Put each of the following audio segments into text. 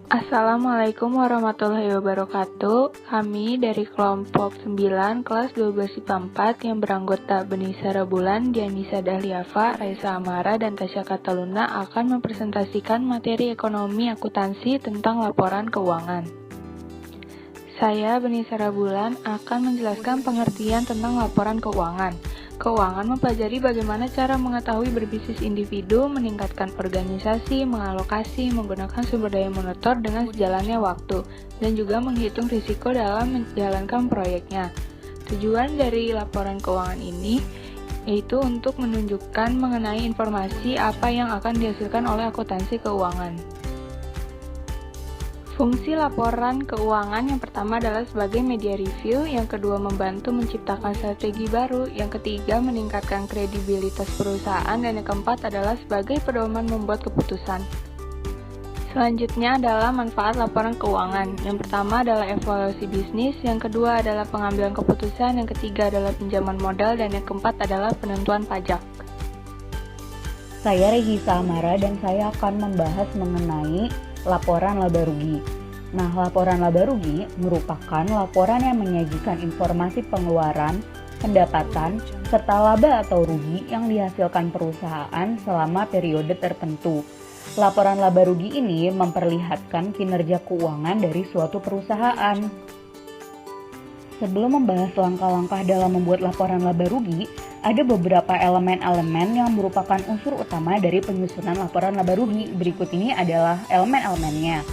Assalamualaikum warahmatullahi wabarakatuh. Kami dari kelompok 9 kelas 12 IPA 4 yang beranggota Beni Sarabulan, Dianisa Dahliafa, Raisa Amara, dan Tasya Kataluna akan mempresentasikan materi ekonomi akuntansi tentang laporan keuangan. Saya, Beni Sarabulan, akan menjelaskan pengertian tentang laporan keuangan. Keuangan mempelajari bagaimana cara mengetahui berbisnis individu, meningkatkan organisasi, mengalokasi, menggunakan sumber daya moneter dengan sejalannya waktu, dan juga menghitung risiko dalam menjalankan proyeknya. Tujuan dari laporan keuangan ini yaitu untuk menunjukkan mengenai informasi apa yang akan dihasilkan oleh akuntansi keuangan. Fungsi laporan keuangan yang pertama adalah sebagai media review, yang kedua membantu menciptakan strategi baru, yang ketiga meningkatkan kredibilitas perusahaan, dan yang keempat adalah sebagai pedoman membuat keputusan. Selanjutnya adalah manfaat laporan keuangan. Yang pertama adalah evaluasi bisnis, yang kedua adalah pengambilan keputusan, yang ketiga adalah pinjaman modal, dan yang keempat adalah penentuan pajak. Saya Regisa Amara dan saya akan membahas mengenai laporan laba rugi. Nah, laporan laba rugi merupakan laporan yang menyajikan informasi pengeluaran, pendapatan, serta laba atau rugi yang dihasilkan perusahaan selama periode tertentu. Laporan laba rugi ini memperlihatkan kinerja keuangan dari suatu perusahaan. Sebelum membahas langkah-langkah dalam membuat laporan laba rugi, ada beberapa elemen-elemen yang merupakan unsur utama dari penyusunan laporan laba rugi. Berikut ini adalah elemen-elemennya.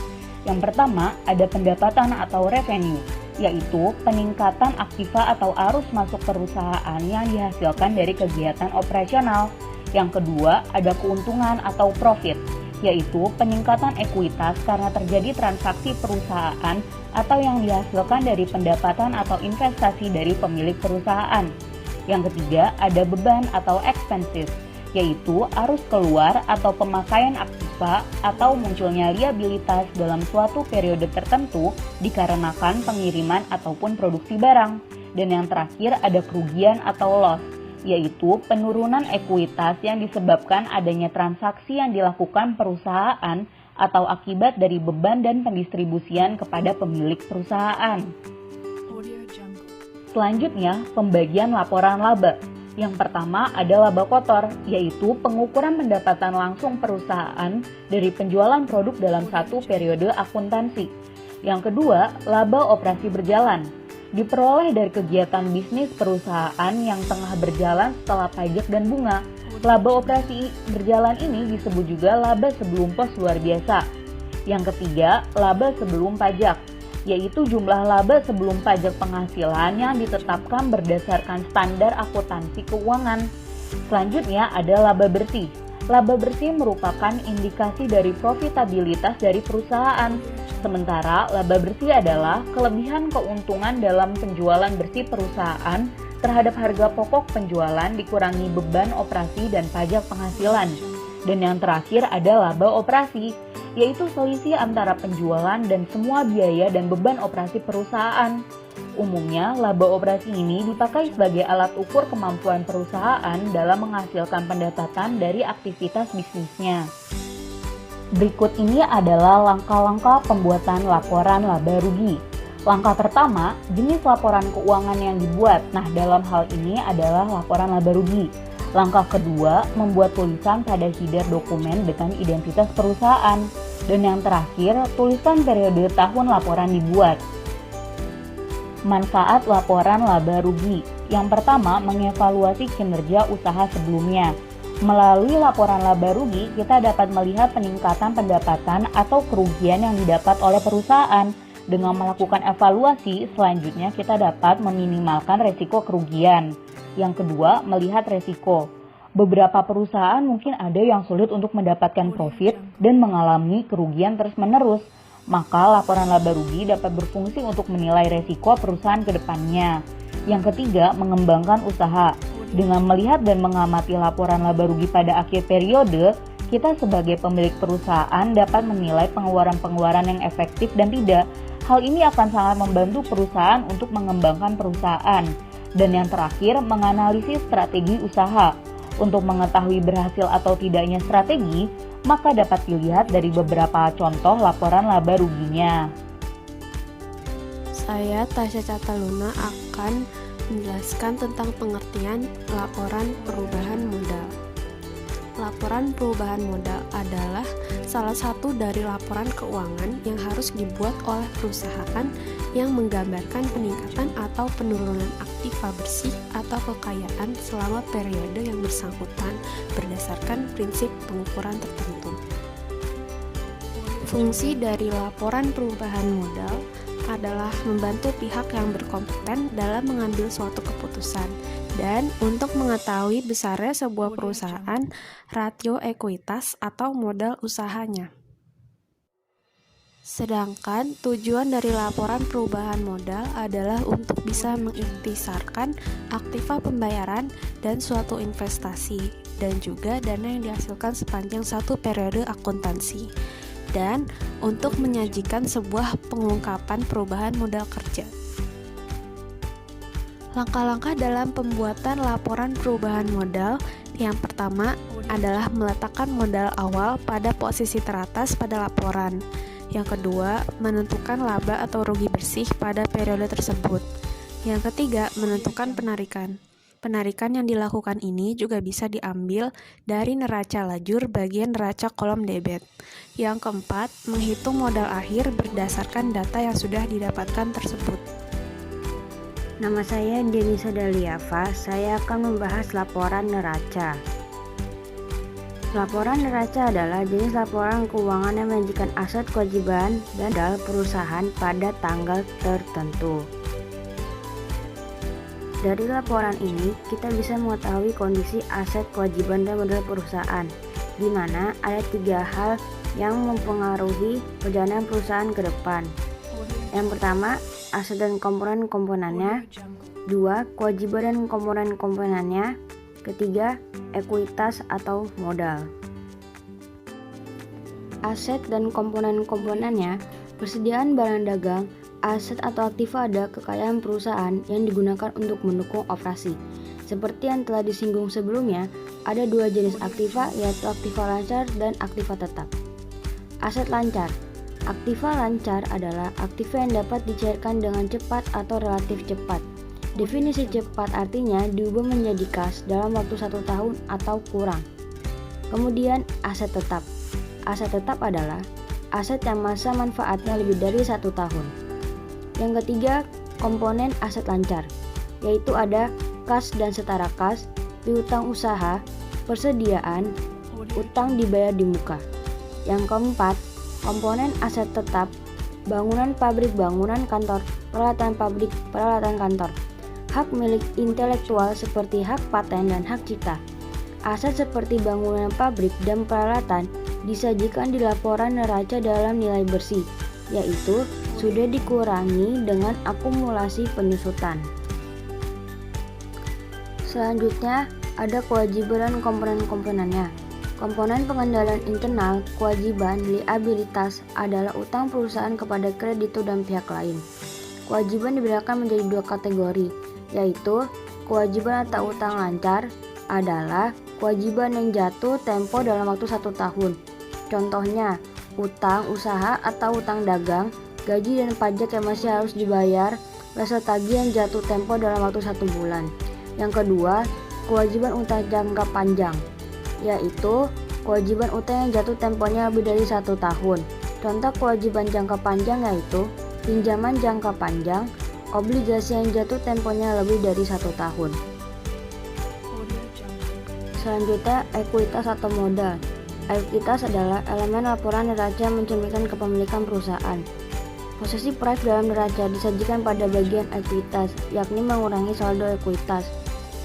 Yang pertama, ada pendapatan atau revenue, yaitu peningkatan aktiva atau arus masuk perusahaan yang dihasilkan dari kegiatan operasional. Yang kedua, ada keuntungan atau profit, yaitu peningkatan ekuitas karena terjadi transaksi perusahaan atau yang dihasilkan dari pendapatan atau investasi dari pemilik perusahaan. Yang ketiga, ada beban atau expenses, yaitu arus keluar atau pemakaian aktiva atau munculnya liabilitas dalam suatu periode tertentu dikarenakan pengiriman ataupun produksi barang. Dan yang terakhir, ada kerugian atau loss, yaitu penurunan ekuitas yang disebabkan adanya transaksi yang dilakukan perusahaan atau akibat dari beban dan pendistribusian kepada pemilik perusahaan. Selanjutnya, pembagian laporan laba. Yang pertama ada laba kotor, yaitu pengukuran pendapatan langsung perusahaan dari penjualan produk dalam satu periode akuntansi. Yang kedua, laba operasi berjalan. Diperoleh dari kegiatan bisnis perusahaan yang tengah berjalan setelah pajak dan bunga. Laba operasi berjalan ini disebut juga laba sebelum pos luar biasa. Yang ketiga, laba sebelum pajak, yaitu jumlah laba sebelum pajak penghasilan yang ditetapkan berdasarkan standar akuntansi keuangan. Selanjutnya ada laba bersih. Laba bersih merupakan indikasi dari profitabilitas dari perusahaan. Sementara laba bersih adalah kelebihan keuntungan dalam penjualan bersih perusahaan terhadap harga pokok penjualan dikurangi beban operasi dan pajak penghasilan. Dan yang terakhir ada laba operasi, yaitu selisih antara penjualan dan semua biaya dan beban operasi perusahaan. Umumnya, laba operasi ini dipakai sebagai alat ukur kemampuan perusahaan dalam menghasilkan pendapatan dari aktivitas bisnisnya. Berikut ini adalah langkah-langkah pembuatan laporan laba rugi. Langkah pertama, jenis laporan keuangan yang dibuat. Nah, dalam hal ini adalah laporan laba rugi. Langkah kedua, membuat tulisan pada header dokumen dengan identitas perusahaan. Dan yang terakhir, tuliskan periode tahun laporan dibuat. Manfaat laporan laba rugi. Yang pertama, mengevaluasi kinerja usaha sebelumnya. Melalui laporan laba rugi, kita dapat melihat peningkatan pendapatan atau kerugian yang didapat oleh perusahaan. Dengan melakukan evaluasi, selanjutnya kita dapat meminimalkan resiko kerugian. Yang kedua, melihat resiko. Beberapa perusahaan mungkin ada yang sulit untuk mendapatkan profit dan mengalami kerugian terus-menerus. Maka laporan laba rugi dapat berfungsi untuk menilai resiko perusahaan ke depannya. Yang ketiga, mengembangkan usaha. Dengan melihat dan mengamati laporan laba rugi pada akhir periode, kita sebagai pemilik perusahaan dapat menilai pengeluaran-pengeluaran yang efektif dan tidak. Hal ini akan sangat membantu perusahaan untuk mengembangkan perusahaan. Dan yang terakhir, menganalisis strategi usaha. Untuk mengetahui berhasil atau tidaknya strategi, maka dapat dilihat dari beberapa contoh laporan laba ruginya. Saya Tasya Cataluna akan menjelaskan tentang pengertian laporan perubahan modal. Laporan perubahan modal adalah salah satu dari laporan keuangan yang harus dibuat oleh perusahaan yang menggambarkan peningkatan atau penurunan aktiva bersih atau kekayaan selama periode yang bersangkutan berdasarkan prinsip pengukuran tertentu. Fungsi dari laporan perubahan modal adalah membantu pihak yang berkompeten dalam mengambil suatu keputusan dan untuk mengetahui besarnya sebuah perusahaan, rasio ekuitas atau modal usahanya. Sedangkan tujuan dari laporan perubahan modal adalah untuk bisa mengintisarkan aktiva pembayaran dan suatu investasi dan juga dana yang dihasilkan sepanjang satu periode akuntansi dan untuk menyajikan sebuah pengungkapan perubahan modal kerja. Langkah-langkah dalam pembuatan laporan perubahan modal yang pertama adalah meletakkan modal awal pada posisi teratas pada laporan. Yang kedua, menentukan laba atau rugi bersih pada periode tersebut. Yang ketiga, menentukan penarikan. Penarikan yang dilakukan ini juga bisa diambil dari neraca lajur bagian neraca kolom debit. Yang keempat, menghitung modal akhir berdasarkan data yang sudah didapatkan tersebut. Nama saya Denisa Daliafa, saya akan membahas laporan neraca. Laporan neraca adalah jenis laporan keuangan yang menyajikan aset, kewajiban, dan modal perusahaan pada tanggal tertentu. Dari laporan ini, kita bisa mengetahui kondisi aset, kewajiban, dan modal perusahaan, di mana ada 3 hal yang mempengaruhi perjalanan perusahaan ke depan. Yang pertama, aset dan komponen-komponennya. 2, kewajiban dan komponen-komponennya. Ketiga, ekuitas atau modal. Aset dan komponen-komponennya, persediaan barang dagang, aset atau aktiva ada kekayaan perusahaan yang digunakan untuk mendukung operasi. Seperti yang telah disinggung sebelumnya, ada 2 jenis aktiva, yaitu aktiva lancar dan aktiva tetap. Aset lancar. Aktiva lancar adalah aktiva yang dapat dicairkan dengan cepat atau relatif cepat. Definisi cepat artinya diubah menjadi kas dalam waktu 1 tahun atau kurang. Kemudian aset tetap. Aset tetap adalah aset yang masa manfaatnya lebih dari 1 tahun. Yang ketiga, komponen aset lancar, yaitu ada kas dan setara kas, piutang usaha, persediaan, utang dibayar di muka. Yang keempat, komponen aset tetap, bangunan pabrik, bangunan kantor, peralatan pabrik, peralatan kantor. Hak milik intelektual seperti hak paten dan hak cipta. Aset seperti bangunan pabrik dan peralatan disajikan di laporan neraca dalam nilai bersih, yaitu sudah dikurangi dengan akumulasi penyusutan. Selanjutnya, ada kewajiban dan komponen-komponennya. Komponen pengendalian internal, kewajiban, liabilitas adalah utang perusahaan kepada kreditur dan pihak lain. Kewajiban dibedakan menjadi 2 kategori, yaitu kewajiban atau utang lancar adalah kewajiban yang jatuh tempo dalam waktu 1 tahun. Contohnya, utang usaha atau utang dagang, gaji dan pajak yang masih harus dibayar, rasa tagih yang jatuh tempo dalam waktu 1 bulan. Yang kedua, kewajiban utang jangka panjang, yaitu kewajiban utang yang jatuh temponya lebih dari 1 tahun. Contoh kewajiban jangka panjang yaitu pinjaman jangka panjang, obligasi yang jatuh temponya lebih dari 1 tahun. Selanjutnya, ekuitas atau modal. Ekuitas adalah elemen laporan neraca mencerminkan kepemilikan perusahaan. Posisi proyek dalam neraca disajikan pada bagian ekuitas, yakni mengurangi saldo ekuitas.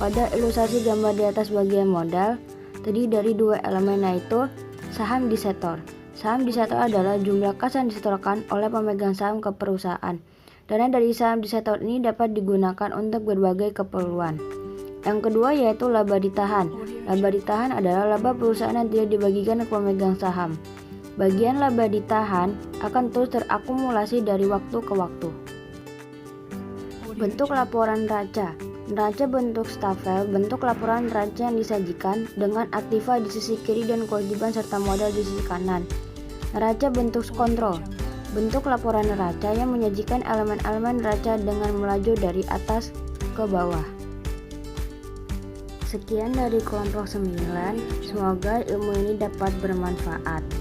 Pada ilustrasi gambar di atas bagian modal, terdiri dari 2 elemen, yaitu saham disetor. Saham disetor adalah jumlah kas yang disetorkan oleh pemegang saham ke perusahaan. Dana dari saham disetor ini dapat digunakan untuk berbagai keperluan. Yang kedua yaitu laba ditahan. Laba ditahan adalah laba perusahaan yang tidak dibagikan ke pemegang saham. Bagian laba ditahan akan terus terakumulasi dari waktu ke waktu. Bentuk laporan neraca. Neraca bentuk stafel, bentuk laporan neraca yang disajikan dengan aktiva di sisi kiri dan kewajiban serta modal di sisi kanan. Neraca bentuk kontrol, bentuk laporan neraca yang menyajikan elemen-elemen neraca dengan melaju dari atas ke bawah. Sekian dari kelompok 9, semoga ilmu ini dapat bermanfaat.